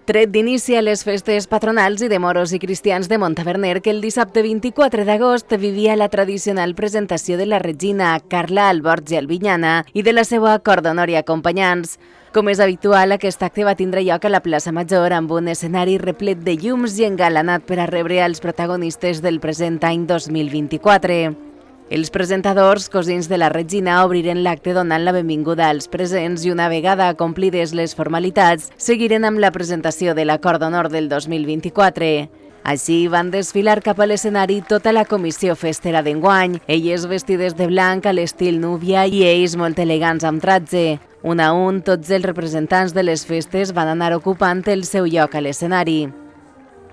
Tret d'inici a les festes patronals i de moros i cristians de Montaverner, que el dissabte 24 d'agost vivia la tradicional presentació de la regina Carla Alborch i Albinyana i de la seva cor d'honor i acompanyants. Com és habitual, aquest acte va tindre lloc a la plaça Major amb un escenari replet de llums i engalanat per a rebre els protagonistes del present any 2024. Els presentadors, cosins de la regina, obriren l'acte donant la benvinguda als presents i una vegada complides les formalitats, seguiren amb la presentació de l'acord d'honor del 2024. Així van desfilar cap a l'escenari tota la comissió festera d'enguany, elles vestides de blanc a l'estil núvia i ells molt elegants amb tratge. Un a un, tots els representants de les festes van anar ocupant el seu lloc a l'escenari.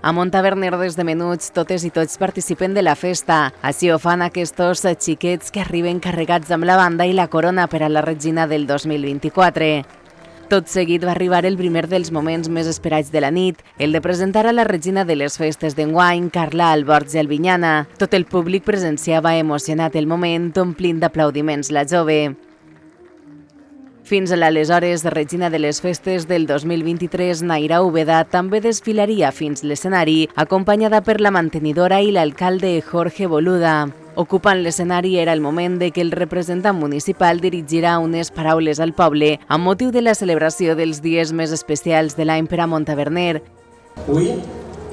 A Montaverner des de menuts totes i tots participen de la festa. Així ho fan aquests xiquets que arriben carregats amb la banda i la corona per a la regina del 2024. Tot seguit va arribar el primer dels moments més esperats de la nit, el de presentar a la regina de les festes d'enguany, Carla Alborch i Albinyana. Tot el públic presenciava emocionat el moment, omplint d'aplaudiments la jove. Fins a l'aleshores regina de les festes del 2023, Naira Úbeda, també desfilaria fins l'escenari, acompanyada per la mantenidora i l'alcalde Jorge Boluda. Ocupant l'escenari era el moment de que el representant municipal dirigirà unes paraules al poble amb motiu de la celebració dels dies més especials de l'any per a Montaverner. Avui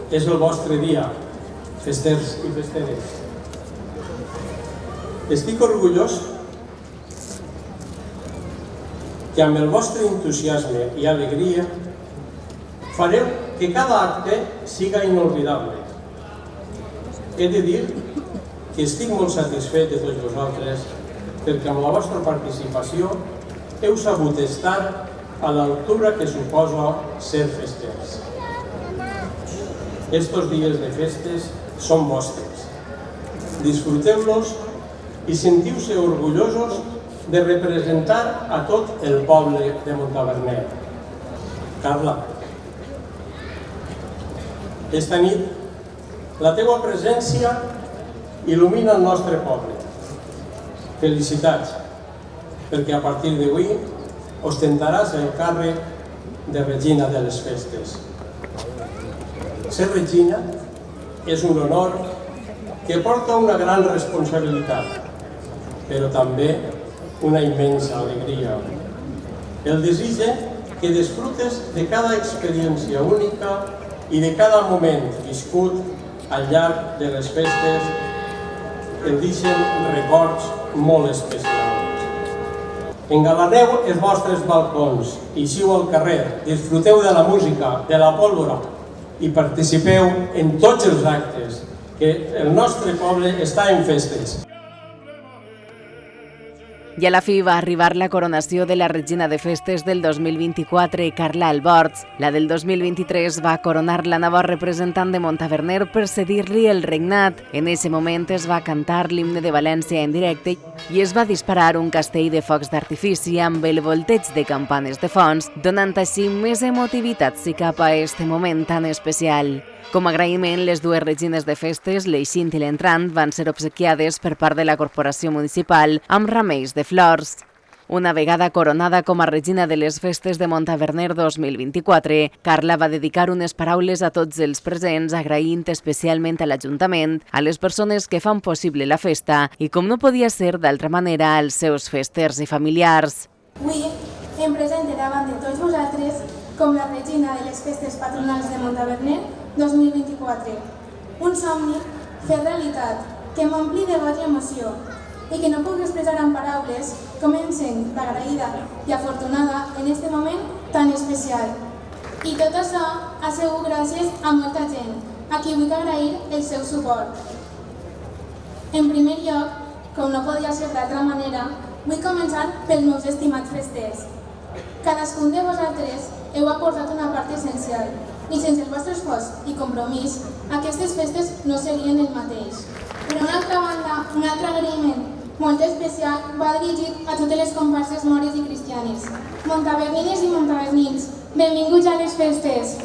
és el vostre dia, festers i festeres. Estic orgullós que amb el vostre entusiasme i alegria fareu que cada acte siga inolvidable. He de dir que estic molt satisfet de tots vosaltres perquè amb la vostra participació heu sabut estar a l'altura que suposa ser festers. Estos dies de festes són vostres. Disfruteu-los i sentiu-se orgullosos de representar a tot el poble de Montaverner. Carla, esta nit la teva presència il·lumina el nostre poble. Felicitats, perquè a partir d'avui ostentaràs el càrrec de regina de les festes. Ser regina és un honor que porta una gran responsabilitat, però també una immensa alegria. El desitge que disfrutes de cada experiència única i de cada moment viscut al llarg de les festes que deixen records molt especials. Engalaneu els vostres balcons, eixiu al carrer, disfruteu de la música, de la pólvora i participeu en tots els actes, que el nostre poble està en festes. I a la fi va arribar la coronació de la regina de festes del 2024, Carla Alborch. La del 2023 va coronar la nova representant de Montaverner per cedir-li el regnat. En aquest moment es va cantar l'himne de València en directe i es va disparar un castell de focs d'artifici amb el volteig de campanes de fons, donant així més emotivitat si cap a este moment tan especial. Com a agraïment, les dues regines de festes, l'eixint i l'entrant, van ser obsequiades per part de la corporació municipal amb ramells de flors. Una vegada coronada com a regina de les festes de Montaverner 2024, Carla va dedicar unes paraules a tots els presents, agraint especialment a l'Ajuntament, a les persones que fan possible la festa i, com no podia ser d'altra manera, als seus festers i familiars. Avui em presento davant de tots vosaltres com la regina de les festes patronals de Montaverner 2024. Un somni fet realitat que m'ompli de goig i emoció i que no puc expressar en paraules com em sent d'agraïda i afortunada en este moment tan especial. I tot això ha sigut gràcies a molta gent, a qui vull agrair el seu suport. En primer lloc, com no podia ser d'altra manera, vull començar pels meus estimats festers. Cadascun de vosaltres heu aportat una part essencial i sense el vostre esforç i compromís, aquestes festes no serien el mateix. Per una altra banda, un altre agraïment molt especial va dirigit a totes les comparses mores i cristianes. Montavernines i montavernins, benvinguts a les festes!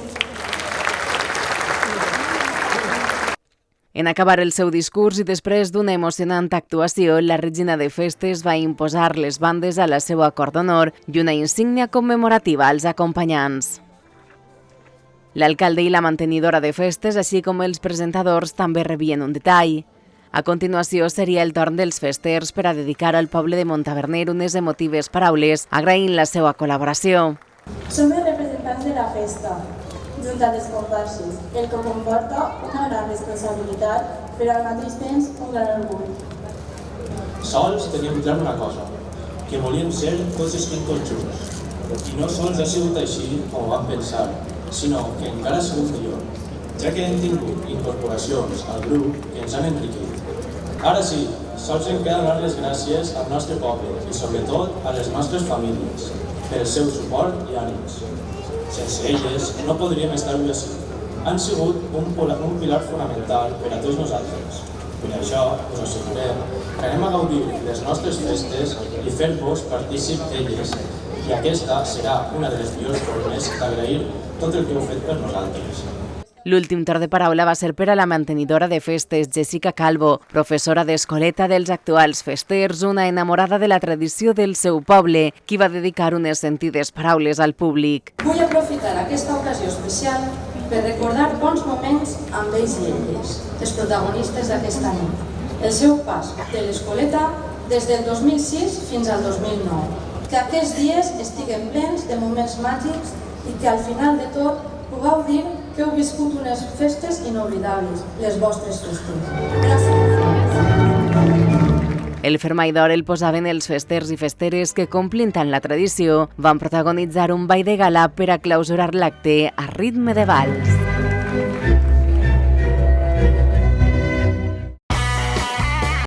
En acabar el seu discurs i després d'una emocionant actuació, la regina de festes va imposar les bandes a la seva cor d'honor i una insígnia commemorativa als acompanyants. L'alcalde i la mantenidora de festes, així com els presentadors, també rebien un detall. A continuació seria el torn dels festers per a dedicar al poble de Montaverner unes emotives paraules agraint la seva col·laboració. Som els representants de la festa, junt a les comparses, el que comporta una gran responsabilitat, però al mateix temps un gran orgull. Sols teníem clar una cosa, que volíem ser tots escriptors junts. I no sols ha sigut així com ho vam pensar, sinó que encara ha sigut millor, ja que hem tingut incorporacions al grup que ens han enriquit. Ara sí, sols em queda donar les gràcies al nostre poble i sobretot a les nostres famílies per el seu suport i ànims. Sense elles no podríem estar avui ací. Han sigut un pilar fonamental per a tots nosaltres. Per això us assegurem que anem a gaudir les nostres festes i fer-vos partícip d'elles, i aquesta serà una de les millors formes d'agrair tot el que heu fet per nosaltres. L'últim torn de paraula va ser per a la mantenidora de festes, Jessica Calvo, professora d'escoleta dels actuals festers, una enamorada de la tradició del seu poble, qui va dedicar unes sentides paraules al públic. Vull aprofitar aquesta ocasió especial per recordar bons moments amb ells i elles, els protagonistes d'aquesta nit. El seu pas de l'escoleta des del 2006 fins al 2009. Que aquests dies estiguen plens de moments màgics i que al final de tot pugueu dir que heu viscut unes festes inoblidables, les vostres festes. Gràcies. El fermall d'or el posaven els festers i festeres que, complint tant la tradició, van protagonitzar un ball de gala per a clausurar l'acte a ritme de vals.